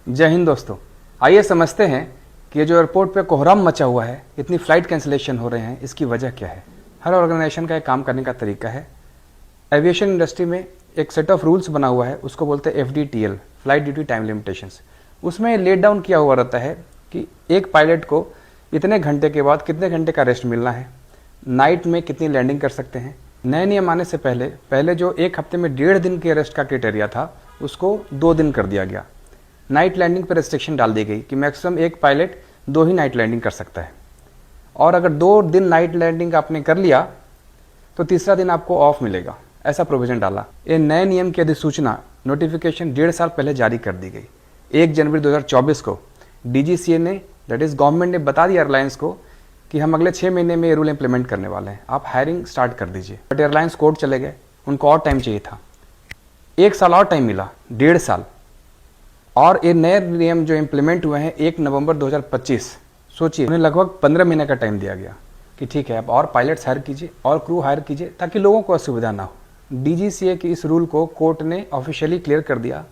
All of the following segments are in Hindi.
जय हिंद दोस्तों। आइए समझते हैं कि ये जो एयरपोर्ट पे कोहराम मचा हुआ है, इतनी फ़्लाइट कैंसिलेशन हो रहे हैं, इसकी वजह क्या है। हर ऑर्गेनाइजेशन का एक काम करने का तरीका है। एविएशन इंडस्ट्री में एक सेट ऑफ रूल्स बना हुआ है, उसको बोलते हैं FDTL, flight duty time limitations. उसमें लेट डाउन किया हुआ रहता है कि एक पायलट को इतने घंटे के बाद कितने घंटे का रेस्ट मिलना है, नाइट में कितनी लैंडिंग कर सकते हैं। नए नियम आने से पहले जो एक हफ्ते में 1.5 दिन के रेस्ट का क्राइटेरिया था, उसको 2 दिन कर दिया गया। नाइट लैंडिंग पर रिस्ट्रिक्शन डाल दी गई कि मैक्सिमम एक पायलट 2 ही नाइट लैंडिंग कर सकता है, और अगर 2 दिन नाइट लैंडिंग आपने कर लिया तो तीसरा दिन आपको ऑफ मिलेगा, ऐसा प्रोविजन डाला। ये नए नियम की अधिसूचना नोटिफिकेशन 1.5 साल पहले जारी कर दी गई। 1 जनवरी 2024 को DGCA ने, दैट इज गवर्नमेंट ने बता दिया एयरलाइंस को कि हम अगले 6 महीने में ये रूल इंप्लीमेंट करने वाले हैं, आप हायरिंग स्टार्ट कर दीजिए। बट एयरलाइंस कोर्ट चले गए, उनको और टाइम चाहिए था। 1 साल और टाइम मिला, 1.5 साल। और ये नए नियम जो इम्प्लीमेंट हुए हैं 1 नवंबर 2025, सोचिए उन्हें लगभग 15 महीने का टाइम दिया गया कि ठीक है, अब और पायलट्स हायर कीजिए और क्रू हायर कीजिए ताकि लोगों को असुविधा ना हो। DGCA की इस रूल को कोर्ट ने ऑफिशियली क्लियर कर दिया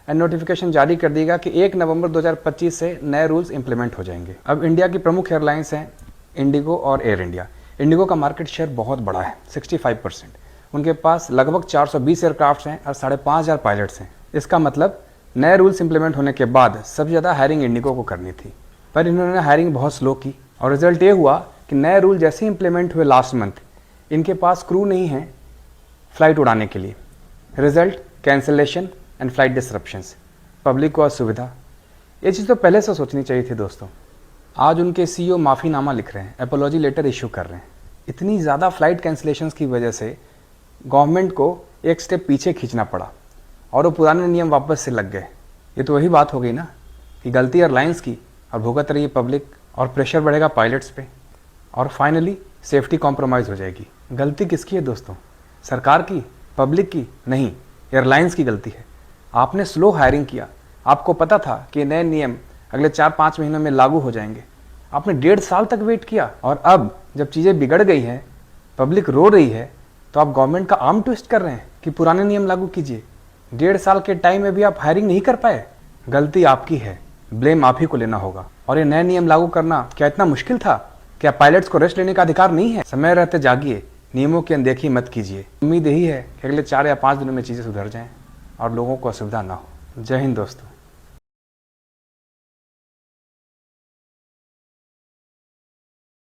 एंड नोटिफिकेशन जारी कर देगा कि 1 नवंबर 2025 से नए रूल्स इंप्लीमेंट हो जाएंगे। अब इंडिया की प्रमुख एयरलाइंस हैं इंडिगो और एयर इंडिया। इंडिगो का मार्केट शेयर बहुत बड़ा है, 65%। उनके पास लगभग 420 एयरक्राफ्ट हैं और 5,500 पायलट्स हैं। इसका मतलब नए रूल्स इंप्लीमेंट होने के बाद सबसे ज़्यादा हायरिंग इंडिगो को करनी थी, पर इन्होंने हायरिंग बहुत स्लो की और रिजल्ट ये हुआ कि नए रूल जैसे ही इंप्लीमेंट हुए लास्ट मंथ, इनके पास क्रू नहीं है फ्लाइट उड़ाने के लिए। Result cancellation and flight disruptions, public को असुविधा। ये चीज़ तो पहले से सोचनी चाहिए थी दोस्तों। आज उनके CEO माफ़ीनामा लिख रहे हैं, एपोलॉजी लेटर इशू कर रहे हैं। इतनी ज़्यादा फ्लाइट कैंसिलेशंस की वजह से गवर्नमेंट को एक स्टेप पीछे खींचना पड़ा और वो पुराने नियम वापस से लग गए। ये तो वही बात हो गई ना कि गलती एयरलाइंस की और भुगत रही है पब्लिक, और प्रेशर बढ़ेगा पायलट्स पे, और फाइनली सेफ्टी कॉम्प्रोमाइज़ हो जाएगी। गलती किसकी है दोस्तों? सरकार की, पब्लिक की? नहीं, एयरलाइंस की गलती है। आपने स्लो हायरिंग किया, आपको पता था कि नए नियम अगले 4-5 महीनों में लागू हो जाएंगे। आपने 1.5 साल तक वेट किया, और अब जब चीज़ें बिगड़ गई हैं, पब्लिक रो रही है, तो आप गवर्नमेंट का आर्म ट्विस्ट कर रहे हैं कि पुराने नियम लागू कीजिए। 1.5 साल के टाइम में भी आप हायरिंग नहीं कर पाए। गलती आपकी है, ब्लेम आप ही को लेना होगा। और ये नए नियम लागू करना क्या इतना मुश्किल था? क्या पायलट्स को रेस्ट लेने का अधिकार नहीं है? समय रहते जागिए, नियमों की अनदेखी मत कीजिए। उम्मीद यही है कि अगले 4 या 5 दिनों में चीज़ें सुधर जाएं और लोगों को असुविधा ना हो। जय हिंद दोस्तों।